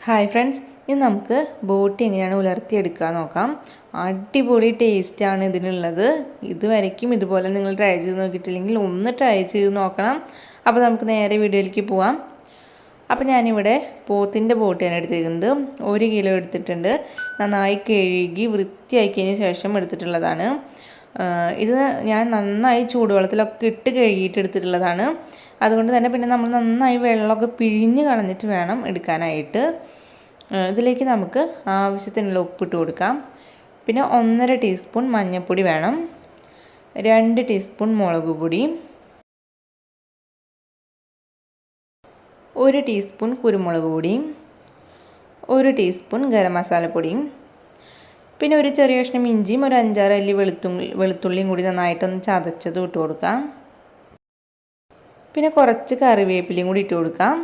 Hi friends, ഇന്ന് നമുക്ക് ബോട്ടി എങ്ങനെയാണ് ഉലർത്തിയെടുക്കുക നോക്കാം. അടിപൊളി ടേസ്റ്റാണ് ഇതിനുള്ളത്. ഇതുവരയ്ക്കും ഇതുപോലെ നിങ്ങൾ ട്രൈ ചെയ്ത് നോക്കിയിട്ടില്ലെങ്കിൽ ഒന്ന് ട്രൈ ചെയ്ത് നോക്കണം. അപ്പോൾ നമുക്ക് നേരെ വീഡിയോയിലേക്ക് പോവാം. അപ്പോൾ ഞാനിവിടെ പോത്തിൻ്റെ ബോട്ടിയാണ് എടുത്തിരിക്കുന്നത്. 1 കിലോ എടുത്തിട്ടുണ്ട്. നന്നായി കഴുകി വൃത്തിയാക്കിയതിന് ശേഷം എടുത്തിട്ടുള്ളതാണ്. ഇത് ഞാൻ നന്നായി ചൂടുവെള്ളത്തിലൊക്കെ ഇട്ട് കഴുകിയിട്ട് എടുത്തിട്ടുള്ളതാണ്. അതുകൊണ്ട് തന്നെ പിന്നെ നമ്മൾ നന്നായി വെള്ളമൊക്കെ പിഴിഞ്ഞ് കളഞ്ഞിട്ട് വേണം എടുക്കാനായിട്ട്. ഇതിലേക്ക് നമുക്ക് ആവശ്യത്തിനുള്ള ഉപ്പിട്ട് കൊടുക്കാം. പിന്നെ 1.5 ടീസ്പൂൺ മഞ്ഞൾപ്പൊടി വേണം, 2 ടീസ്പൂൺ മുളക് പൊടി, 1 ടീസ്പൂൺ കുരുമുളക് പൊടി, 1 ടീസ്പൂൺ ഗരം മസാലപ്പൊടിയും, പിന്നെ ഒരു ചെറിയ കഷ്ണം ഇഞ്ചിയും ഒരു 5-6 അല്ലി വെളുത്തുള്ളിയും കൂടി നന്നായിട്ടൊന്ന് ചതച്ചത് ഇട്ട് കൊടുക്കാം. പിന്നെ കുറച്ച് കറിവേപ്പിലയും കൂടി ഇട്ട് കൊടുക്കാം.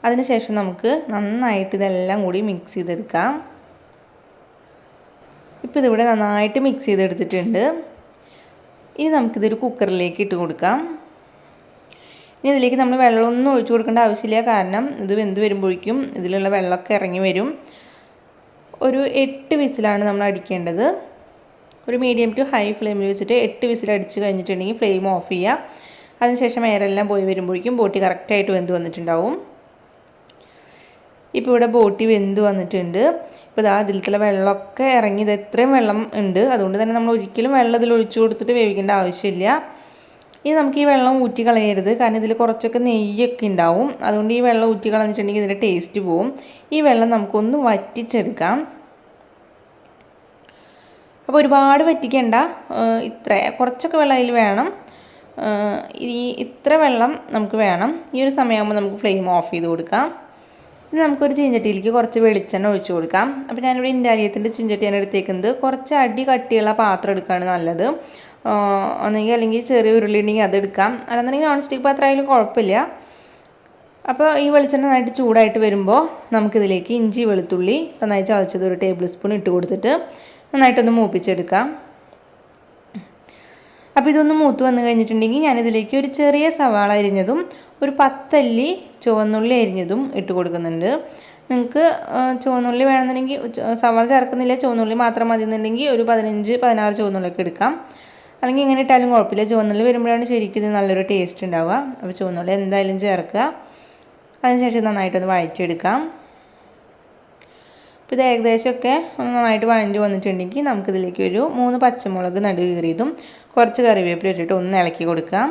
അതിനുശേഷം നമുക്ക് നന്നായിട്ട് ഇതെല്ലാം കൂടി മിക്സ് ചെയ്തെടുക്കാം. ഇപ്പോൾ ഇതിവിടെ നന്നായിട്ട് മിക്സ് ചെയ്തെടുത്തിട്ടുണ്ട്. ഇനി നമുക്കിതൊരു കുക്കറിലേക്ക് ഇട്ട് കൊടുക്കാം. ഇനി ഇതിലേക്ക് നമ്മൾ വെള്ളമൊന്നും ഒഴിച്ചു കൊടുക്കേണ്ട ആവശ്യമില്ല. കാരണം ഇത് വെന്ത് വരുമ്പോഴേക്കും ഇതിലുള്ള വെള്ളമൊക്കെ ഇറങ്ങി വരും. ഒരു 8 വിസിലാണ് നമ്മൾ അടിക്കേണ്ടത്. ഒരു മീഡിയം ടു ഹൈ ഫ്ലെയിമിൽ വെച്ചിട്ട് 8 വിസിൽ അടിച്ച് കഴിഞ്ഞിട്ടുണ്ടെങ്കിൽ ഫ്ലെയിം ഓഫ് ചെയ്യുക. അതിനുശേഷം എയറെല്ലാം പോയി വരുമ്പോഴേക്കും ബോട്ടി കറക്റ്റായിട്ട് വെന്ത് വന്നിട്ടുണ്ടാവും. ഇപ്പോൾ ഇവിടെ ബോട്ടി വെന്ത് വന്നിട്ടുണ്ട്. ഇപ്പോൾ ഇതാ ഇതിലത്തെ വെള്ളമൊക്കെ ഇറങ്ങി, ഇത് എത്രയും വെള്ളം ഉണ്ട്. അതുകൊണ്ട് തന്നെ നമ്മൾ ഒരിക്കലും വെള്ളം ഇതിൽ ഒഴിച്ചു കൊടുത്തിട്ട് വേവിക്കേണ്ട ആവശ്യമില്ല. ഇനി നമുക്ക് ഈ വെള്ളം ഊറ്റി കളയരുത്. കാരണം ഇതിൽ കുറച്ചൊക്കെ നെയ്യൊക്കെ ഉണ്ടാവും. അതുകൊണ്ട് ഈ വെള്ളം ഊറ്റി കളഞ്ഞിട്ടുണ്ടെങ്കിൽ ഇതിൻ്റെ ടേസ്റ്റ് പോവും. ഈ വെള്ളം നമുക്കൊന്ന് വറ്റിച്ചെടുക്കാം. അപ്പോൾ ഒരുപാട് വറ്റിക്കേണ്ട, കുറച്ചൊക്കെ വെള്ളം അതിൽ വേണം. ഇത്ര വെള്ളം നമുക്ക് വേണം. ഈ ഒരു സമയമാകുമ്പോൾ നമുക്ക് ഫ്ലെയിം ഓഫ് ചെയ്ത് കൊടുക്കാം. ഇനി നമുക്കൊരു ചീഞ്ചട്ടിയിലേക്ക് കുറച്ച് വെളിച്ചെണ്ണ ഒഴിച്ച് കൊടുക്കാം. അപ്പോൾ ഞാനിവിടെ ഉലർത്തിയത്തിൻ്റെ ചീഞ്ചട്ടിയാണ് എടുത്തേക്കുന്നത്. കുറച്ച് അടി കട്ടിയുള്ള പാത്രം എടുക്കുകയാണ് നല്ലത്. അല്ലെങ്കിൽ ചെറിയ ഉരുളി ഉണ്ടെങ്കിൽ അതെടുക്കാം. അല്ലെന്നുണ്ടെങ്കിൽ നോൺ സ്റ്റിക്ക് പാത്രം ആയാലും കുഴപ്പമില്ല. അപ്പോൾ ഈ വെളിച്ചെണ്ണ നന്നായിട്ട് ചൂടായിട്ട് വരുമ്പോൾ നമുക്കിതിലേക്ക് ഇഞ്ചി വെളുത്തുള്ളി നന്നായി ചതച്ചത് 1 ടേബിൾ സ്പൂൺ ഇട്ട് കൊടുത്തിട്ട് നന്നായിട്ടൊന്ന് മൂപ്പിച്ചെടുക്കാം. അപ്പോൾ ഇതൊന്ന് മൂത്ത് വന്നു കഴിഞ്ഞിട്ടുണ്ടെങ്കിൽ ഞാനിതിലേക്ക് ഒരു ചെറിയ സവാള അരിഞ്ഞതും ഒരു 10 അല്ലി ചുവന്നുള്ളി അരിഞ്ഞതും ഇട്ട് കൊടുക്കുന്നുണ്ട്. നിങ്ങൾക്ക് ചുവന്നുള്ളി വേണമെന്നുണ്ടെങ്കിൽ സവാള ചേർക്കുന്നില്ല, ചുവന്നുള്ളി മാത്രം മതി എന്നുണ്ടെങ്കിൽ ഒരു 15-16 ചുവന്നുള്ളിയൊക്കെ എടുക്കാം. അല്ലെങ്കിൽ ഇങ്ങനെ ഇട്ടാലും കുഴപ്പമില്ല. ചുവന്നുള്ളി വരുമ്പോഴാണ് ശരിക്കും ഇത് നല്ലൊരു ടേസ്റ്റ് ഉണ്ടാവുക. അപ്പോൾ ചുവന്നുള്ളി എന്തായാലും ചേർക്കുക. അതിനുശേഷം നന്നായിട്ടൊന്ന് വഴറ്റിയെടുക്കാം. അപ്പോൾ ഇത് ഏകദേശമൊക്കെ നന്നായിട്ട് വഴഞ്ഞു വന്നിട്ടുണ്ടെങ്കിൽ നമുക്കിതിലേക്ക് ഒരു 3 പച്ചമുളക് നടുവ് കീറിയതും കുറച്ച് കറിവേപ്പില ഇട്ടിട്ട് ഒന്ന് ഇളക്കി കൊടുക്കാം.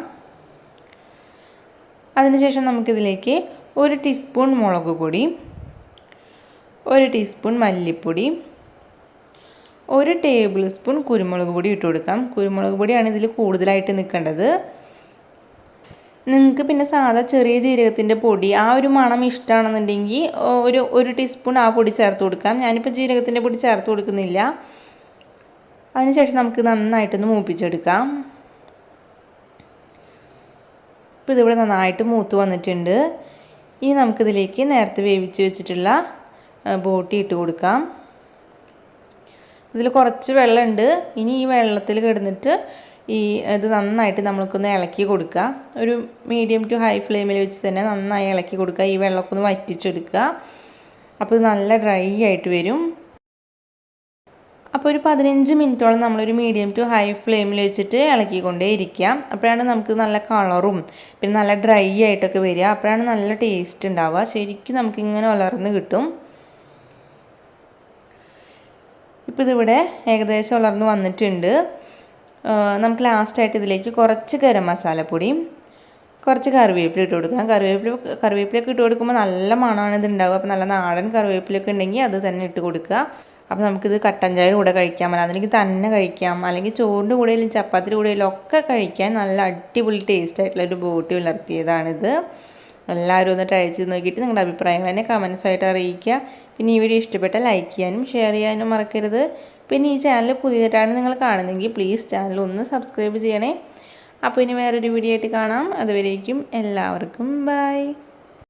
അതിനുശേഷം നമുക്കിതിലേക്ക് 1 ടീസ്പൂൺ മുളക് പൊടി, 1 ടീസ്പൂൺ മല്ലിപ്പൊടി, 1 ടേബിൾ സ്പൂൺ കുരുമുളക് പൊടി ഇട്ട് കൊടുക്കാം. കുരുമുളക് പൊടിയാണ് ഇതിൽ കൂടുതലായിട്ട് നിൽക്കേണ്ടത്. നിങ്ങൾക്ക് പിന്നെ സാധാ ചെറിയ ജീരകത്തിൻ്റെ പൊടി ആ ഒരു മണം ഇഷ്ടമാണെന്നുണ്ടെങ്കിൽ ഒരു ടീസ്പൂൺ ആ പൊടി ചേർത്ത് കൊടുക്കാം. ഞാനിപ്പോൾ ജീരകത്തിൻ്റെ പൊടി ചേർത്ത് കൊടുക്കുന്നില്ല. അതിനുശേഷം നമുക്ക് നന്നായിട്ടൊന്ന് മൂപ്പിച്ചെടുക്കാം. ഇപ്പോൾ ഇതിവിടെ നന്നായിട്ട് മൂത്ത് വന്നിട്ടുണ്ട്. ഇനി നമുക്കിതിലേക്ക് നേരത്തെ വേവിച്ച് വെച്ചിട്ടുള്ള ബോട്ടി ഇട്ട് കൊടുക്കാം. ഇതിൽ കുറച്ച് വെള്ളമുണ്ട്. ഇനി ഈ വെള്ളത്തിൽ കിടന്നിട്ട് ഇത് നന്നായിട്ട് നമ്മൾക്കൊന്ന് ഇളക്കി കൊടുക്കുക. ഒരു മീഡിയം ടു ഹൈ ഫ്ലെയിമിൽ വെച്ച് തന്നെ നന്നായി ഇളക്കി കൊടുക്കുക. ഈ വെള്ളമൊക്കെ ഒന്ന് വറ്റിച്ചെടുക്കുക. അപ്പോൾ ഇത് നല്ല ഡ്രൈ ആയിട്ട് വരും. അപ്പോൾ ഒരു 15 മിനിറ്റോളം നമ്മളൊരു മീഡിയം ടു ഹൈ ഫ്ലെയിമിൽ വെച്ചിട്ട് ഇളക്കിക്കൊണ്ടേ ഇരിക്കാം. അപ്പോഴാണ് നമുക്ക് നല്ല കളറും പിന്നെ നല്ല ഡ്രൈ ആയിട്ടൊക്കെ വരിക. അപ്പോഴാണ് നല്ല ടേസ്റ്റ് ഉണ്ടാവുക. ശരിക്കും നമുക്കിങ്ങനെ ഉലർന്ന് കിട്ടും. ഇപ്പോൾ ഇതിവിടെ ഏകദേശം ഉലർന്ന് വന്നിട്ടുണ്ട്. നമുക്ക് ലാസ്റ്റായിട്ട് ഇതിലേക്ക് കുറച്ച് ഗരം മസാലപ്പൊടിയും കുറച്ച് കറിവേപ്പില ഇട്ട് കൊടുക്കാം. കറിവേപ്പിലൊക്കെ ഇട്ട് കൊടുക്കുമ്പോൾ നല്ല മണമാണ് ഇത് ഉണ്ടാവുക. അപ്പോൾ നല്ല നാടൻ കറിവേപ്പിലൊക്കെ ഉണ്ടെങ്കിൽ അത് തന്നെ ഇട്ട് കൊടുക്കുക. അപ്പോൾ നമുക്കിത് കട്ടൻ ചായയുടെ കൂടെ കഴിക്കാം, അല്ലെങ്കിൽ തന്നെ കഴിക്കാം, അല്ലെങ്കിൽ ചോറിൻ്റെ കൂടെയും ചപ്പാത്തിയുടെ കൂടെയും ഒക്കെ കഴിക്കാൻ നല്ല അടിപൊളി ടേസ്റ്റ് ആയിട്ടുള്ളൊരു ബോട്ടി ഉലർത്തിയതാണിത്. എല്ലാവരും ഒന്ന് ട്രൈ ചെയ്ത് നോക്കിയിട്ട് നിങ്ങളുടെ അഭിപ്രായം തന്നെ കമൻസ് ആയിട്ട് അറിയിക്കുക. പിന്നെ ഈ വീഡിയോ ഇഷ്ടപ്പെട്ടാൽ ലൈക്ക് ചെയ്യാനും ഷെയർ ചെയ്യാനും മറക്കരുത്. പിന്നെ ഈ ചാനൽ പുതിയതായിട്ടാണ് നിങ്ങൾ കാണുന്നതെങ്കിൽ പ്ലീസ് ചാനൽ ഒന്ന് സബ്സ്ക്രൈബ് ചെയ്യണേ. അപ്പോൾ ഇനി വേറൊരു വീഡിയോ ആയിട്ട് കാണാം. അതുവരേക്കും എല്ലാവർക്കും ബൈ.